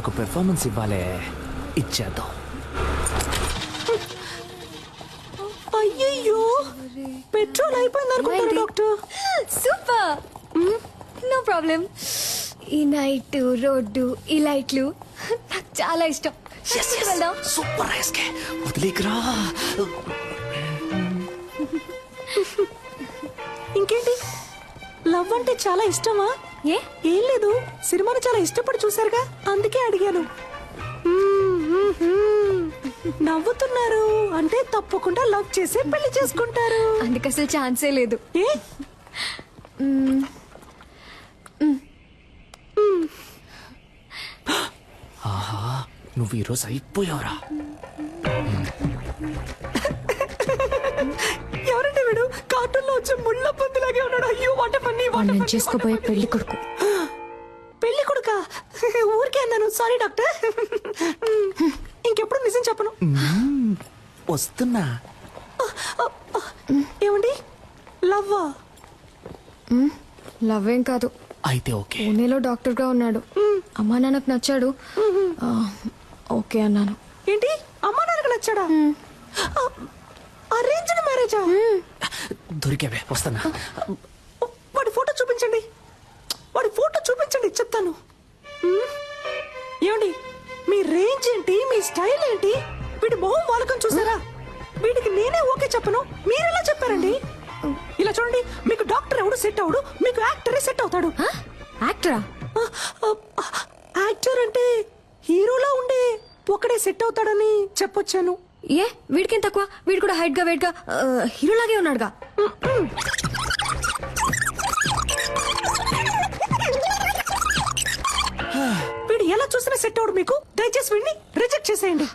ఒక పెర్ఫార్మెన్స్ ఇవ్వాలే, ఇచ్చేద్దాం. అయ్యయ్యో, పెట్రోల్ అయిపోయింది అనుకుంటాను డాక్టర్. Super, no problem. ఈ నైట్ రోడ్డు ఈ లైట్లు నాకు చాలా ఇష్టం. వెళ్దాం. సూపర్ ఎస్కే, వదిలేకరా. ఇంకేంటి, లవ్ అంటే చాలా ఇష్టమా? ఏ ఏం లేదు, సినిమాను చాలా ఇష్టపడి చూసారుగా, అందుకే అడిగాను. నవ్వుతున్నారు అంటే తప్పకుండా లవ్ చేసి పెళ్లి చేసుకుంటారు. అందుకు అసలు ఛాన్సే లేదు. ఏ ఆహా, నువ్వు ఈరోజు అయిపోయావురా. ఎవరంటే వీడు? కార్టూన్ లో వచ్చే ముళ్ళ పందిలాగే ఉన్నాడు. అయ్యో వాట్ ఫన్నీ. నేను చేసుకోబోయే పెళ్లి కొడుకు. పెళ్లి కొడుకా? ఊరికే అన్నాను, సారీ డాక్టర్. ఇంకెప్పుడు నిజం చెప్పను. వస్తున్నా. ఏమండి, లవ్వా? లవ్ ఏం కాదు, అయితే ఓకే. పూణేలో డాక్టర్ గా ఉన్నాడు. అమ్మా నాన్నకు నచ్చాడు. ఓకే అన్నాను. ఏంటి, అమ్మా నాన్నకు నచ్చాడా? అరేంజ్డ్ మ్యారేజా? దొరికేవే, వస్తున్నా. వాడి ఫోటో చూపించండి, వాడి ఫోటో చూపించండి, చెప్తాను. ఏమండి, మీ రేంజ్ ఏంటి, మీ స్టైల్ ఏంటి? వీడి మొహం వాలకం చూసారా? వీడికి నేనే ఓకే చెప్పను, మీరెలా చెప్పారండి? ఇలా చూడండి, మీకు డాక్టర్ ఎవడు సెట్ అవడు, మీకు యాక్టరే సెట్ అవుతాడు. యాక్టరా? యాక్టర్ అంటే హీరోలా ఉండే ఒకడే సెట్ అవుతాడని చెప్పొచ్చాను. ఏ వీడికేం తక్కువ? వీడు కూడా హైట్ గా వెయిట్ గా హీరోలాగే ఉన్నాడుగా. వీడు ఎలా చూసినా సెట్ అవడు మీకు, దయచేసి వీడిని రిజెక్ట్ చేసేయండి.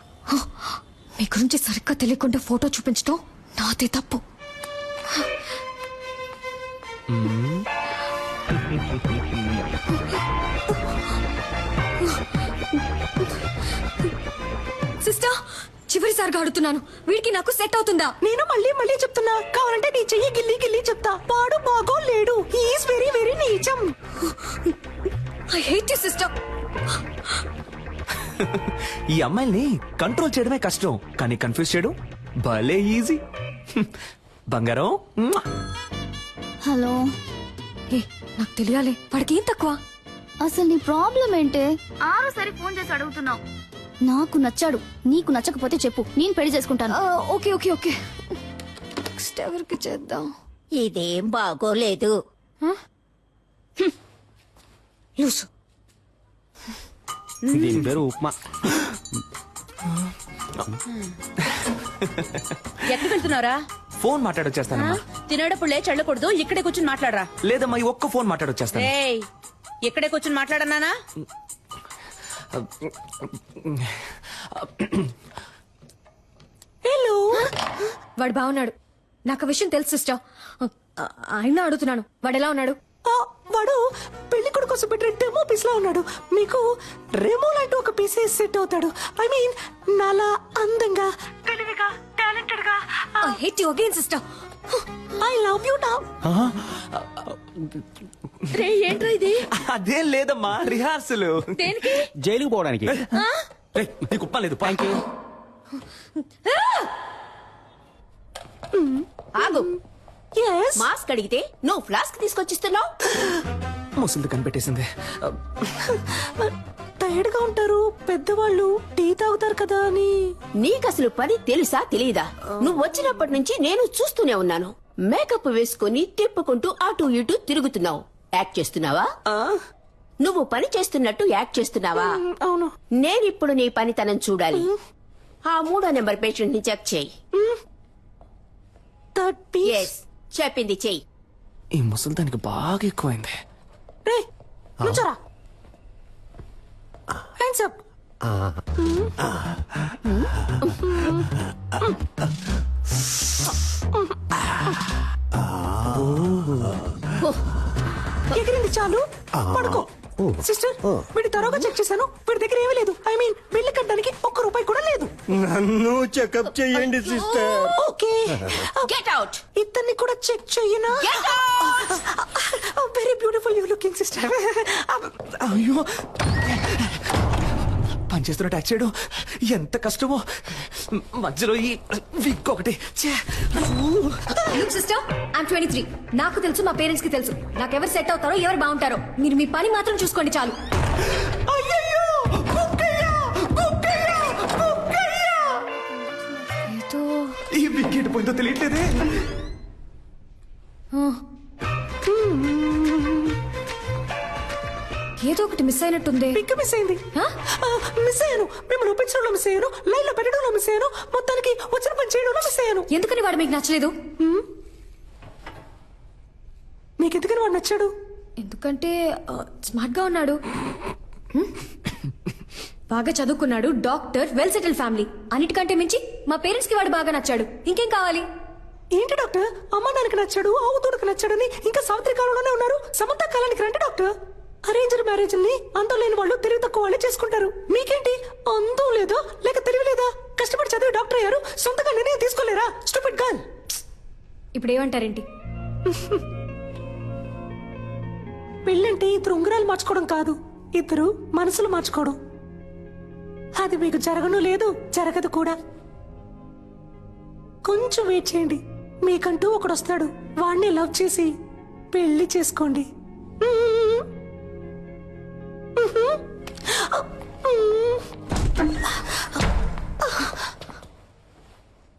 మీ గురించి సరిగ్గా తెలియకుండా ఫోటో చూపించడం నాదే తప్పు. సిస్టర్, చివరిసారిగా అడుగుతున్నాను, వీడికి నాకు సెట్ అవుతుందా? నేను మళ్ళీ మళ్ళీ చెప్తున్నా, కావాలంటే నీ చెయ్యి గిల్లి గిల్లి చెప్తా. వాడు బాగో లేడు, ఈస్ వెరీ వెరీ నీచం. I hate you sister. ఈ అమ్మాయిల్ని కంట్రోల్ చేయడమే కష్టం, కానీ కన్ఫ్యూజ్ చేయడం భలే ఈజీ. బంగారం. హలో, ఏ నాకు తెలియాలి, వాడికి ఏం తక్కువ? అసలు నీ ప్రాబ్లం ఏంటే? ఆరోసారి ఫోన్ చేసి అడుగుతున్నావు. నాకు నచ్చాడు, నీకు నచ్చకపోతే చెప్పు, నేను పెళ్లి చేసుకుంటాను. ఓకే ఓకే ఓకే, నెక్స్ట్ ఎవరికి చేద్దాం? ఇదేం బాగోలేదు. లూసు. దీని పేరు ఉప్మా. ఎక్కడికి వెళ్తున్నారా? ఫోన్ మాట్లాడొచ్చేస్తానమ్మా. తినేటప్పుడు లేచి వెళ్ళకూడదు, ఇక్కడే కూర్చుని మాట్లాడరా. లేదమ్మా, ఈ ఒక్క ఫోన్ మాట్లాడొచ్చేస్తాను. ఏయ్, ఇక్కడే కూర్చుని మాట్లాడన్నానా? హలో, వాడు బాగున్నాడు, నాకు ఆ విషయం తెలుసు సిస్టర్. అయినా అడుగుతున్నాను, వాడు ఎలా ఉన్నాడు? వాడు పెళ్లి కొడుకు కోసం పెట్టిన డెమో పీస్ లా ఉన్నాడు. మీకు రెమో లాంటి ఒక పీసే సెట్ అవుతాడు. ఐ మీన్ నాలా అందంగా, తెలివిగా, టాలెంటెడ్ గా. I hate you again sister. I love you now. రే, ఏంట్రా ఇది? అదేం లేదమ్మా, రిహార్సల్. దేనికి? జైలుకు పోవడానికి. నీకు ఉప్మా లేదు, థ్యాంక్ యూ. ఆగు. Yes. మాస్క్ అడిగితే నువ్వు ఫ్లాస్క్ తీసుకొచ్చిస్తున్నావు. ముసలిది కనిపెట్టేసింది. టైర్డ్ గా ఉంటారు పెద్దవాళ్ళు, టీ తాగుతారు కదా అని. నీకసలు పని తెలుసా తెలీదా? నువ్వు వచ్చినప్పటి నుంచి నేను చూస్తూనే ఉన్నాను. మేకప్ వేసుకుని తిప్పుకుంటూ అటు ఇటు తిరుగుతున్నావు. యాక్ట్ చేస్తున్నావా? నువ్వు పని చేస్తున్నట్టు యాక్ట్ చేస్తున్నావా? అవును. నేనిప్పుడు నీ పనితనం చూడాలి. ఆ 3వ నెంబర్ పేషెంట్ ని చెక్ చేయి. Yes, చెప్పింది చెయ్యి. ఈ ముసలిదానికి బాగా ఎక్కువైంది. రే, నుంచోరా. Hands up. ఎగిరింది చాలు, పడుకో. సిస్టర్, వీడి తరోగా చెక్ చేశాను, వీడి దగ్గర ఏమీ లేదు. ఐ మీన్ బిల్లు కట్టడానికి ₹1 కూడా లేదు. నన్ను చెకప్ చేయండి సిస్టర్. Okay, get out. ఇతన్ని కూడా చెక్ చెయ్యనా? Very beautiful you looking sister. అయ్యో, పనిచేస్తున్న ట్యాక్స్ చేయడం ఎంత కష్టమో. మధ్యలో ఈ విగ్ ఒకటి ఛే! Look sister, I'm 23. నాకు తెలుసు, మా పేరెంట్స్ కి తెలుసు నాకెవరు సెట్ అవుతారో, ఎవరు బాగుంటారో. మీరు మీ పని మాత్రం చూసుకోండి చాలు. అయ్యయ్యో! కుక్కయ్య! కుక్కయ్య! కుక్కయ్య! ఏదో ఈ విగ్ ఎటు పోయిందో తెలియట్లేదే. ఏదో ఒకటి మిస్ అయినట్టుంది. పిక్ మిస్ అయింది. హ? మిస్ అయ్యాను. మిమ్మల్ని ఒప్పించడంలో మిస్ అయ్యాను, లైన్ లో పెట్టడంలో మిస్ అయ్యాను, మొత్తానికి వచ్చిన పని చేయడంలో మిస్ అయ్యాను. ఎందుకని వాడు మీకు నచ్చలేదు? మీకు ఎందుకని వాడు నచ్చాడు? ఎందుకంటే స్మార్ట్ గా ఉన్నాడు, బాగా చదువుకున్నాడు, డాక్టర్, వెల్ సెటిల్ ఫ్యామిలీ. అన్నిటికంటే మించి మా పేరెంట్స్ కి వాడు బాగా నచ్చాడు. ఇంకేం కావాలి? ఏంటి డాక్టర్, అమ్మ నాన్నకి నచ్చాడు, ఆవుతోడుకు నచ్చాడని ఇంకా సావిత్రి కాలంలోనే ఉన్నారు. సమంత కాలానికి రండి డాక్టర్. అరేంజ్డ్ మ్యారేజ్ ని అందం లేని వాళ్ళు తెలివి తక్కువ వాళ్ళే చేసుకుంటారు. మీకేంటి, అందం లేదా లేక తెలివి లేదా? కష్టపడి చదివి డాక్టర్ అయ్యారు, సొంతగా నిర్ణయం తీసుకోలేరా? Stupid girl. ఇప్పుడు ఏమంటారేంటి? పెళ్ళంటే ఇద్దరు ఉంగరాలు మార్చుకోవడం కాదు, ఇద్దరు మనసులు మార్చుకోవడం. అది మీకు జరగను లేదు, జరగదు కూడా. కొంచెం వెయిట్ చేయండి, మీకంటూ ఒకడు వస్తాడు. వాణ్ణి లవ్ చేసి పెళ్లి చేసుకోండి.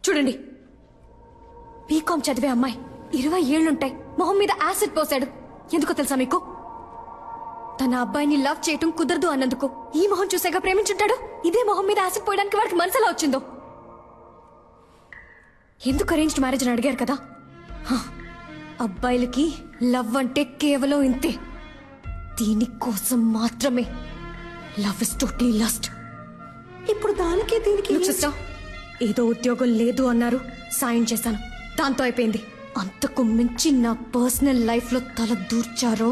చూడండి, బీకాం చదివే అమ్మాయి, 20 ఏళ్లుంటాయి, మొహం మీద యాసిడ్ పోసాడు. ఎందుకో తెలుసా మీకు? తన అబ్బాయిని లవ్ చేయటం కుదరదు అన్నందుకు. ఈ మొహం చూసాక ప్రేమించుంటాడు. ఇదే మొహం మీద యాసిడ్ పోయడానికి వాడికి మనసులా వచ్చిందో. ఎందుకు అరేంజ్డ్ మ్యారేజ్ అని అడిగారు కదా? అబ్బాయిలకి లవ్ అంటే కేవలం ఇంతే. దీనికోసం మాత్రమే. Love is totally lust. ఇప్పుడు దానికి దీనికి సిస్టర్, ఏదో ఉద్యోగం లేదు అన్నారు, సాయం చేశాను, దాంతో అయిపోయింది. అంతకు మించి నా పర్సనల్ లైఫ్ లో తల దూర్చారో.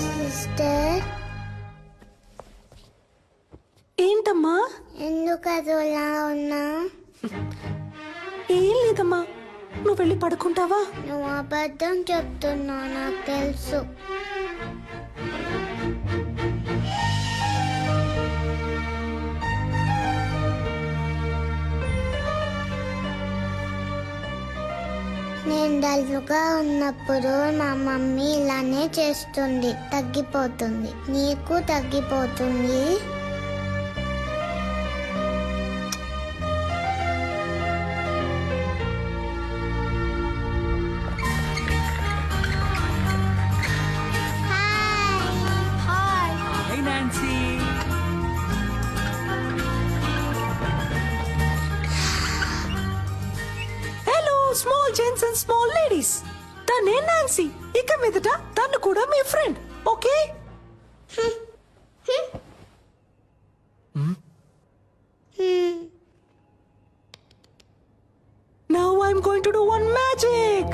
సిస్టర్, ఏంటమ్మా? ఎందుకు అదోలా ఉన్నా? ఏం లేదమ్మా, నువ్వు వెళ్ళి పడుకుంటావా? నువ్వు అబద్ధం చెప్తున్నావు, నాకు తెలుసు. నేను డల్గా ఉన్నప్పుడు మా మమ్మీ ఇలానే చేస్తుంది, తగ్గిపోతుంది. నీకు తగ్గిపోతుంది. Hello small gents and small ladies, తనే నాన్సీ. ఇక మీదట తను కూడా మీ friend, okay? Now I'm going to do one magic.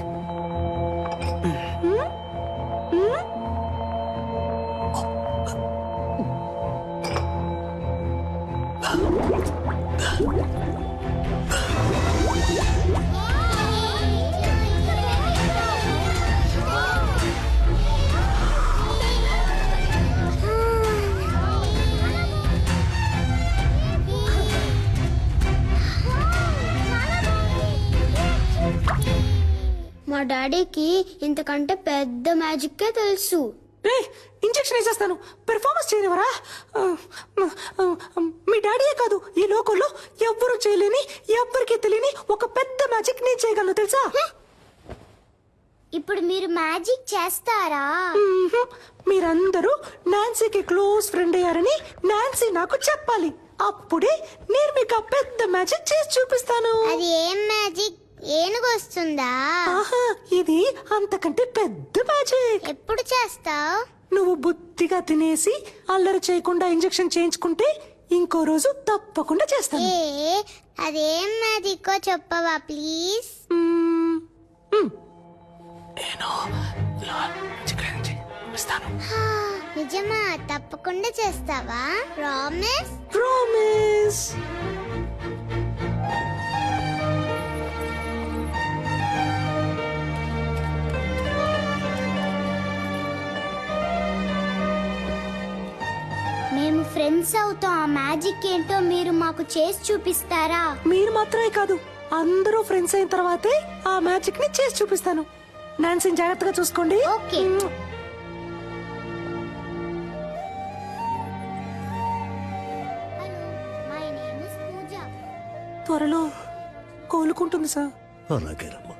మా డాడీకి ఇంతకంటే పెద్ద మ్యాజిక్కే తెలుసు. ఇంజెక్షన్ వేసేస్తాను, పెర్ఫార్మెన్స్ చేయనివరా? మీ డాడీయే కాదు, ఈ లోకంలో ఎవ్వరూ చేయలేని, ఎవ్వరికీ తెలియని ఒక పెద్ద మ్యాజిక్ నేను చేయగలను, తెలుసా? ఇప్పుడు మీరు మ్యాజిక్ చేస్తారా? మీరందరూ నాన్సీకి క్లోజ్ ఫ్రెండ్ అయ్యారని నాన్సీ నాకు చెప్పాలి. అప్పుడే నేను మీకు ఆ పెద్ద మ్యాజిక్ చేసి చూపిస్తాను. అది ఏం మ్యాజిక్? ఏనుగు వస్తుందా? ఆహా, ఇది అంతకంటే పెద్ద మ్యాజిక్. ఎప్పుడు చేస్తావు? నువ్వు బుద్ధిగా తినేసి అల్లరి చేయకుండా ఇంజెక్షన్ చేయించుకుంటే ఇంకో రోజు తప్పకుండా చేస్తాను. అదేం మ్యాజిక్కో చెప్పవా ప్లీజ్? నేను లాజిక్ నుంచి ఇస్తాను. నిజమా? తప్పకుండా చేస్తావా? ప్రామిస్? ప్రామిస్. మేము ఫ్రెండ్స్ అవుతాం. ఆ మ్యాజిక్ ఏంటో మీరు మాకు చేసి చూపిస్తారా? మీరు మాత్రమే కాదు, అందరూ ఫ్రెండ్స్ అయిన తర్వాతే ఆ మ్యాజిక్ ని చేసి చూపిస్తాను. నాన్సీని జాగ్రత్తగా చూసుకోండి. ఓకే. మై నేమ్ ఇస్ పూజ. త్వరలో కోలుకుంటుంది సార్. అలాగేనమ్మా.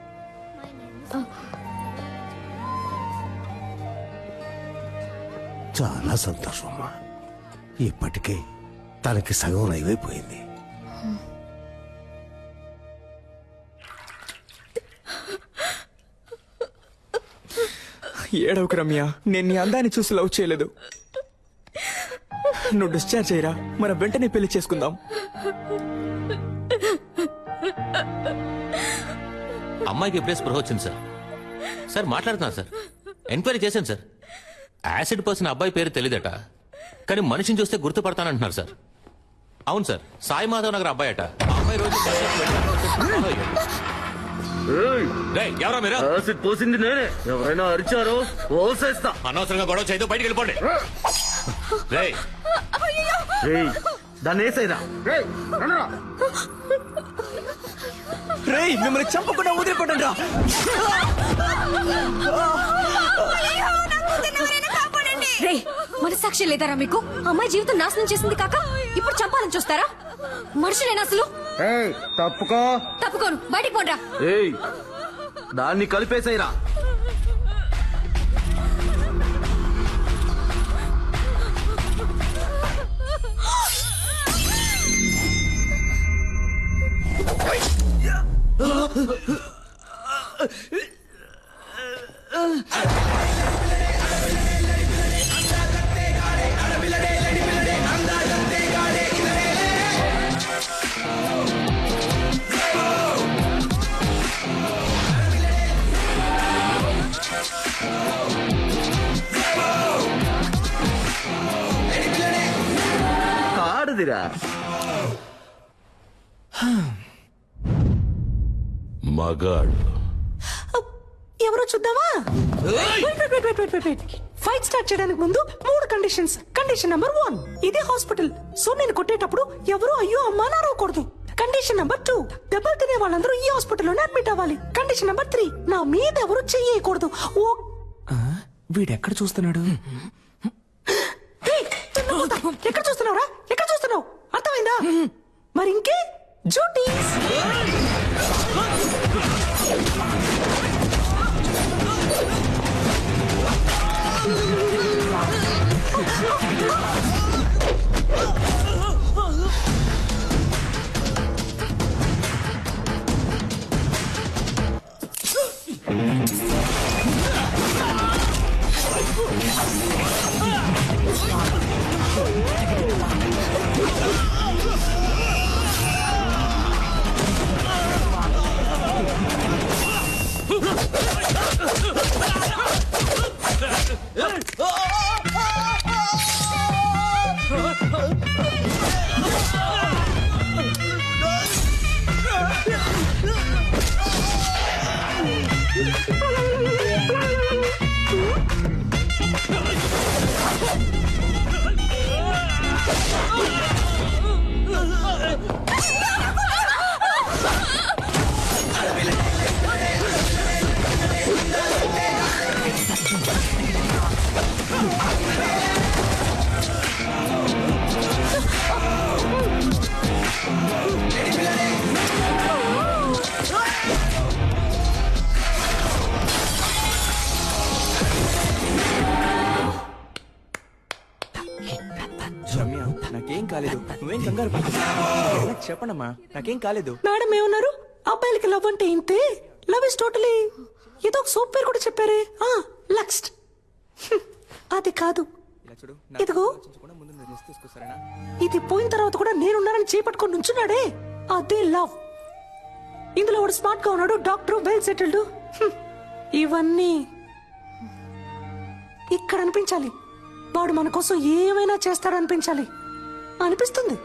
చాలా సంతోషం అమ్మా. ఇప్పటికే తనకి సగం నయమైపోయింది. ఏడవకు రమ్య, నేను నీ అందాన్ని చూసి లవ్ చేయలేదు. నువ్వు డిశ్చార్జ్ అయ్యరా, మన వెంటనే పెళ్లి చేసుకుందాం. అమ్మాయికి ఇప్పుడే స్పృహ వచ్చింది సార్. సార్ మాట్లాడుతున్నా సార్, ఎంక్వైరీ చేశాను సార్. యాసిడ్ పోసిన అబ్బాయి పేరు తెలియదట, కానీ మనిషిని చూస్తే గుర్తుపడతానంటున్నారు సార్. అవును సార్, సాయి మాధవ్ నగర్ అబ్బాయి అట. ఆ అబ్బాయి రోజు రేయ్, ఎవరా మీరు? యాసిడ్ పోసింది నేనే. ఎవరైనా అరిచారో ఓసేస్తా. అనవసరంగా గొడవ చేయదు, బయటికి వెళ్ళిపోండి. రేయ్, దాన్ని వేసేదా? రేయ్, మిమ్మల్ని చంపకుండా వదిలిపెట్టండి రా. రే, మనసాక్షి లేదారా మీకు? అమ్మాయి జీవితం నాశనం చేసింది కాక ఇప్పుడు చంపాలని చూస్తారా? మనుషులేనా అసలు? తప్పుకో. తప్పుకోను, బయటికి పోండ్రా. దాన్ని కలిపేసేరా. కాడుదిరా. మగాడు ఎవరో చూద్దామా? ఫైట్ స్టార్ట్ చేయడానికి ముందు 3 కండిషన్స్. కండిషన్ నెంబర్ 1, ఇది హాస్పిటల్, సో నేను కొట్టేటప్పుడు ఎవరు అయ్యో అమ్మా నారవకూడదు. కండిషన్ నెంబర్ 2, దెబ్బలు తినే వాళ్ళందరూ ఈ హాస్పిటల్లోనే అడ్మిట్ అవ్వాలి. కండిషన్ నెంబర్ 3, నా మీద ఎవరు చెయ్యకూడదు. ఓ వీడెక్కడ చూస్తున్నాడు? ఎక్కడ చూస్తున్నావురా? ఎక్కడ చూస్తున్నావు? అర్థమైందా? మరి ఇంకే డ్యూటీస్. రమ్య, నాకేం కాలేదు, నువ్వేం కంగారు పడకు. చెప్పండమ్మా, నాకేం కాలేదు. మేడం ఏమన్నారు? అబ్బాయిలకి లవ్ అంటే ఇంతే, లవ్ ఇస్ టోటలీ. ఏదో ఒక సోప్ పేరు కూడా చెప్పారే, లక్స్ట్. అది కాదు, ఇలా చూడు, ఇదిగో తీసుకో సరేనా? ఇది పోయిన తర్వాత కూడా నేనున్నానని చేపట్టుకొని నుంచున్నాడే అదే లవ్. ఇందులో వాడు స్మార్ట్ గా ఉన్నాడు, డాక్టర్, వెల్ సెటిల్డ్. ఇవన్నీ ఇక్కడ అనిపించాలి. వాడు మన కోసం ఏమైనా చేస్తాడనిపించాలి అనిపిస్తుంది.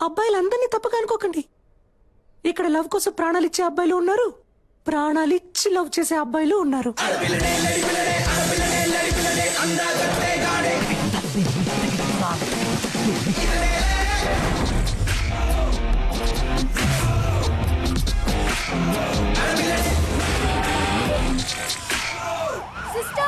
అబ్బాయిలందరినీ తప్పగా అనుకోకండి. ఇక్కడ లవ్ కోసం ప్రాణాలు ఇచ్చే అబ్బాయిలు ఉన్నారు, ప్రాణాలు ఇచ్చి లవ్ చేసే అబ్బాయిలు ఉన్నారు. సిస్టర్